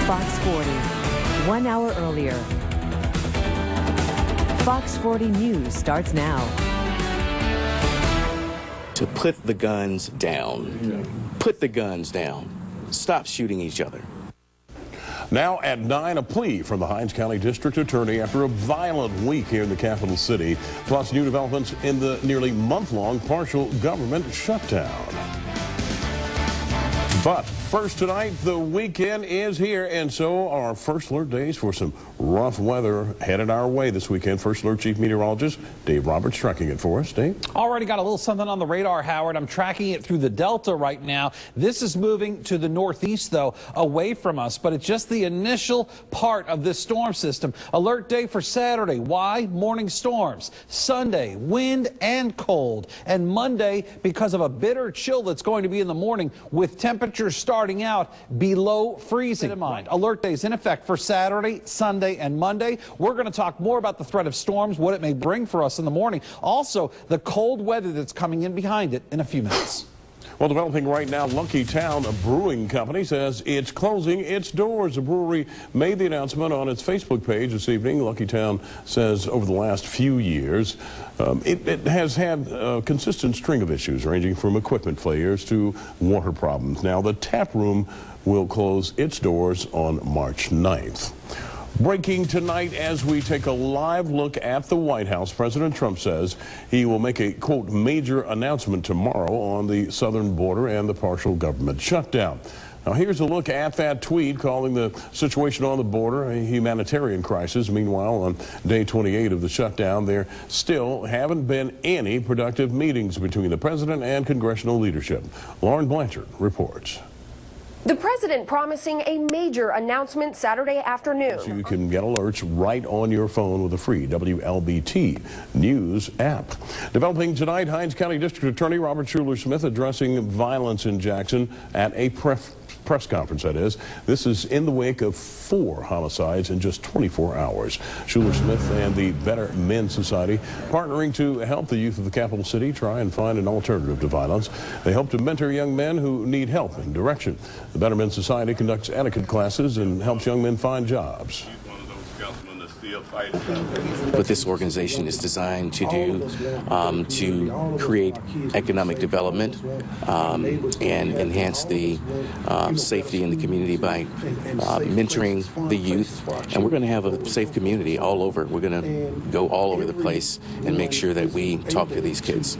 Fox 40, 1 hour earlier. Fox 40 News starts now. To put the guns down. Put the guns down. Stop shooting each other. Now at 9, a plea from the Hinds County District Attorney after a violent week here in the capital city, plus new developments in the nearly month-long partial government shutdown. But first tonight, the weekend is here, and so our First Alert days for some rough weather headed our way this weekend. First Alert Chief Meteorologist Dave Roberts tracking it for us. Dave? Already got a little something on the radar, Howard. I'm tracking it through the Delta right now. This is moving to the northeast, though, away from us, but it's just the initial part of this storm system. Alert day for Saturday. Why? Morning storms. Sunday, wind and cold. And Monday, because of a bitter chill that's going to be in the morning with temperatures starting out below freezing. In mind, alert days in effect for Saturday, Sunday, and Monday. We're going to talk more about the threat of storms, what it may bring for us in the morning. Also, the cold weather that's coming in behind it in a few minutes. Well, developing right now, Lucky Town, a brewing company, says it's closing its doors. The brewery made the announcement on its Facebook page this evening. Lucky Town says over the last few years, it has had a consistent string of issues ranging from equipment failures to water problems. Now, the tap room will close its doors on March 9th. Breaking tonight as we take a live look at the White House, President Trump says he will make a, quote, major announcement tomorrow on the southern border and the partial government shutdown. Now, here's a look at that tweet calling the situation on the border a humanitarian crisis. Meanwhile, on day 28 of the shutdown, there still haven't been any productive meetings between the president and congressional leadership. Lauren Blanchard reports. The president promising a major announcement Saturday afternoon. You can get alerts right on your phone with a free WLBT News app. Developing tonight, Hinds County District Attorney Robert Schuler-Smith addressing violence in Jackson at a press conference, that is. This is in the wake of 4 homicides in just 24 hours. Schuler-Smith and the Better Men Society partnering to help the youth of the capital city try and find an alternative to violence. They hope to mentor young men who need help and direction. The Better Men Society conducts etiquette classes and helps young men find jobs. What this organization is designed to do, to create economic development and enhance the safety in the community by mentoring the youth. And we're going to have a safe community all over. We're going to go all over the place and make sure that we talk to these kids.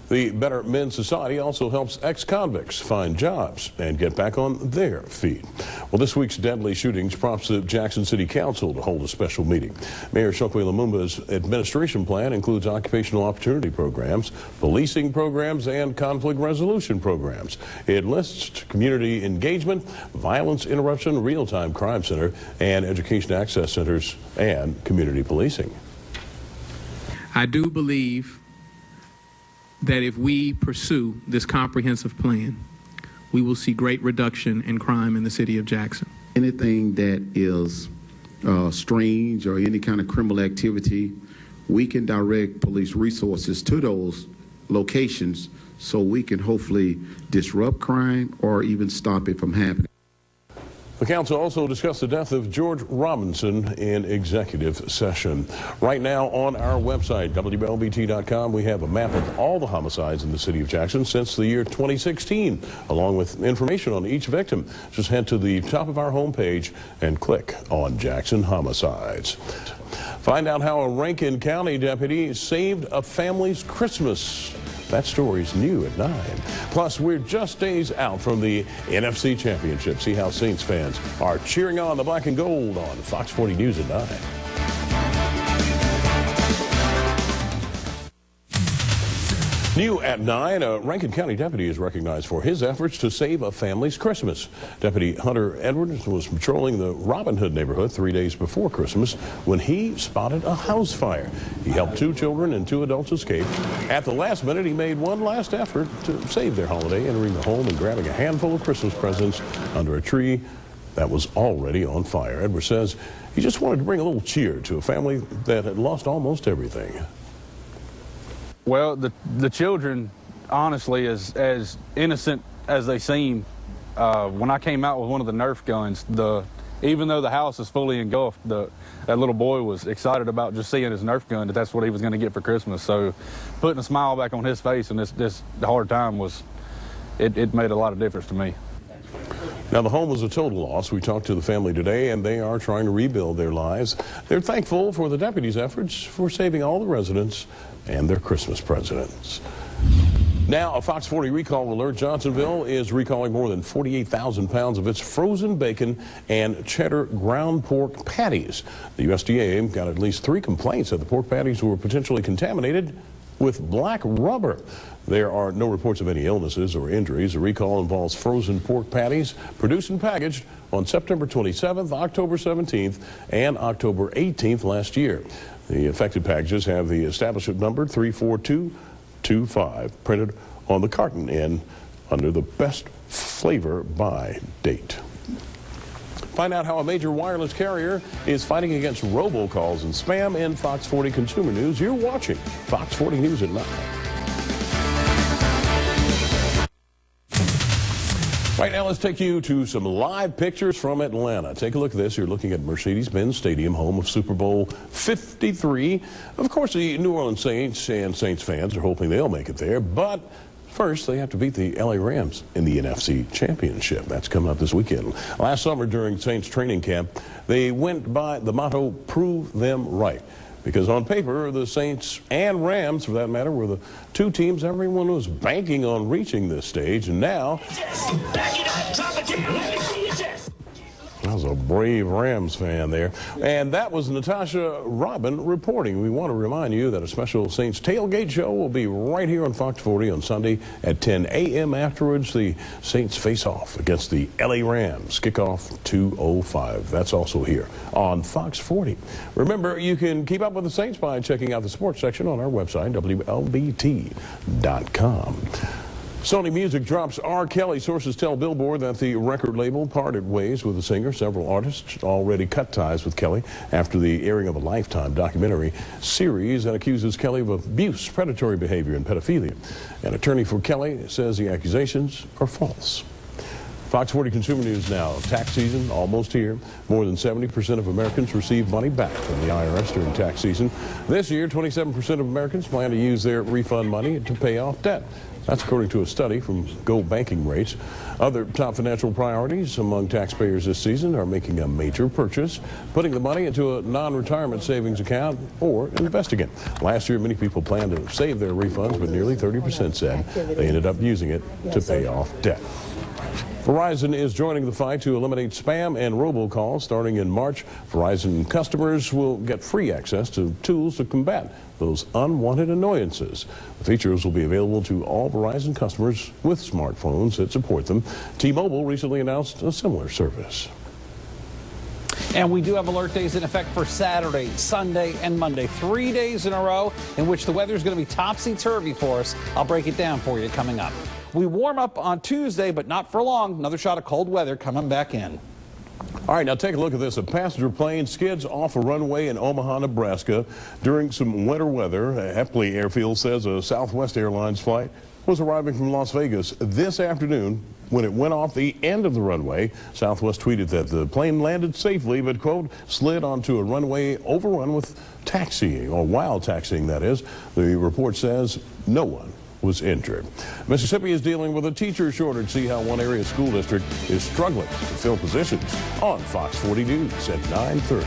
The Better Men Society also helps ex-convicts find jobs and get back on their feet. Well, this week's deadly shootings prompts the Jackson City Council to hold a special meeting. Mayor Chokwe Lumumba's administration plan includes occupational opportunity programs, policing programs, and conflict resolution programs. It lists community engagement, violence interruption, real-time crime center, and education access centers, and community policing. I do believe that if we pursue this comprehensive plan, we will see great reduction in crime in the city of Jackson. Anything that is strange or any kind of criminal activity, we can direct police resources to those locations so we can hopefully disrupt crime or even stop it from happening. The council also discussed the death of George Robinson in executive session. Right now on our website, WLBT.com, we have a map of all the homicides in the city of Jackson since the year 2016, along with information on each victim. Just head to the top of our homepage and click on Jackson Homicides. Find out how a Rankin County deputy saved a family's Christmas. That story's new at 9. Plus, we're just days out from the NFC Championship. See how Saints fans are cheering on the black and gold on Fox 40 News at 9. New at 9, a Rankin County deputy is recognized for his efforts to save a family's Christmas. Deputy Hunter Edwards was patrolling the Robin Hood neighborhood 3 days before Christmas when he spotted a house fire. He helped 2 children and 2 adults escape. At the last minute, he made one last effort to save their holiday, entering the home and grabbing a handful of Christmas presents under a tree that was already on fire. Edwards says he just wanted to bring a little cheer to a family that had lost almost everything. Well, the children, honestly, as innocent as they seem, when I came out with one of the Nerf guns, even though the house is fully engulfed, that little boy was excited about just seeing his Nerf gun, that's what he was going to get for Christmas. So putting a smile back on his face in this hard time it made a lot of difference to me. Now, the home was a total loss. We talked to the family today, and they are trying to rebuild their lives. They're thankful for the deputies' efforts for saving all the residents and their Christmas presents. Now, a Fox 40 recall alert. Johnsonville is recalling more than 48,000 pounds of its frozen bacon and cheddar ground pork patties. The USDA got at least 3 complaints that the pork patties were potentially contaminated with black rubber. There are no reports of any illnesses or injuries. The recall involves frozen pork patties produced and packaged on September 27th, October 17th, and October 18th last year. The affected packages have the establishment number 34225 printed on the carton and under the best flavor by date. Find out how a major wireless carrier is fighting against robocalls and spam in Fox 40 Consumer News. You're watching Fox 40 News at 9. Right now, let's take you to some live pictures from Atlanta. Take a look at this. You're looking at Mercedes-Benz Stadium, home of Super Bowl 53. Of course, the New Orleans Saints and Saints fans are hoping they'll make it there, but first, they have to beat the LA Rams in the NFC Championship. That's coming up this weekend. Last summer during Saints training camp, they went by the motto, "Prove them right." Because on paper, the Saints and Rams, for that matter, were the 2 teams everyone was banking on reaching this stage. And now, that was a brave Rams fan there. And that was Natasha Robin reporting. We want to remind you that a special Saints tailgate show will be right here on Fox 40 on Sunday at 10 a.m. Afterwards, the Saints face off against the LA Rams. Kickoff 2:05. That's also here on Fox 40. Remember, you can keep up with the Saints by checking out the sports section on our website, WLBT.com. Sony Music drops R. Kelly. Sources tell Billboard that the record label parted ways with the singer. Several artists already cut ties with Kelly after the airing of a Lifetime documentary series that accuses Kelly of abuse, predatory behavior, and pedophilia. An attorney for Kelly says the accusations are false. Fox 40 Consumer News now. Tax season almost here. More than 70% of Americans receive money back from the IRS during tax season. This year, 27% of Americans plan to use their refund money to pay off debt. That's according to a study from Go Banking Rates. Other top financial priorities among taxpayers this season are making a major purchase, putting the money into a non-retirement savings account, or investing it. Last year, many people planned to save their refunds, but nearly 30% said they ended up using it to pay off debt. Verizon is joining the fight to eliminate spam and robocalls. Starting in March, Verizon customers will get free access to tools to combat those unwanted annoyances. The features will be available to all Verizon customers with smartphones that support them. T-Mobile recently announced a similar service. And we do have alert days in effect for Saturday, Sunday, and Monday. 3 days in a row in which the weather is going to be topsy-turvy for us. I'll break it down for you coming up. We warm up on Tuesday, but not for long. Another shot of cold weather coming back in. All right, now take a look at this. A passenger plane skids off a runway in Omaha, Nebraska during some winter weather. Epley Airfield says a Southwest Airlines flight was arriving from Las Vegas this afternoon. When it went off the end of the runway, Southwest tweeted that the plane landed safely, but, quote, slid onto a runway overrun with taxiing, or while taxiing, that is. The report says no one was injured. Mississippi is dealing with a teacher shortage. See how one area school district is struggling to fill positions on Fox 40 News at 9:30.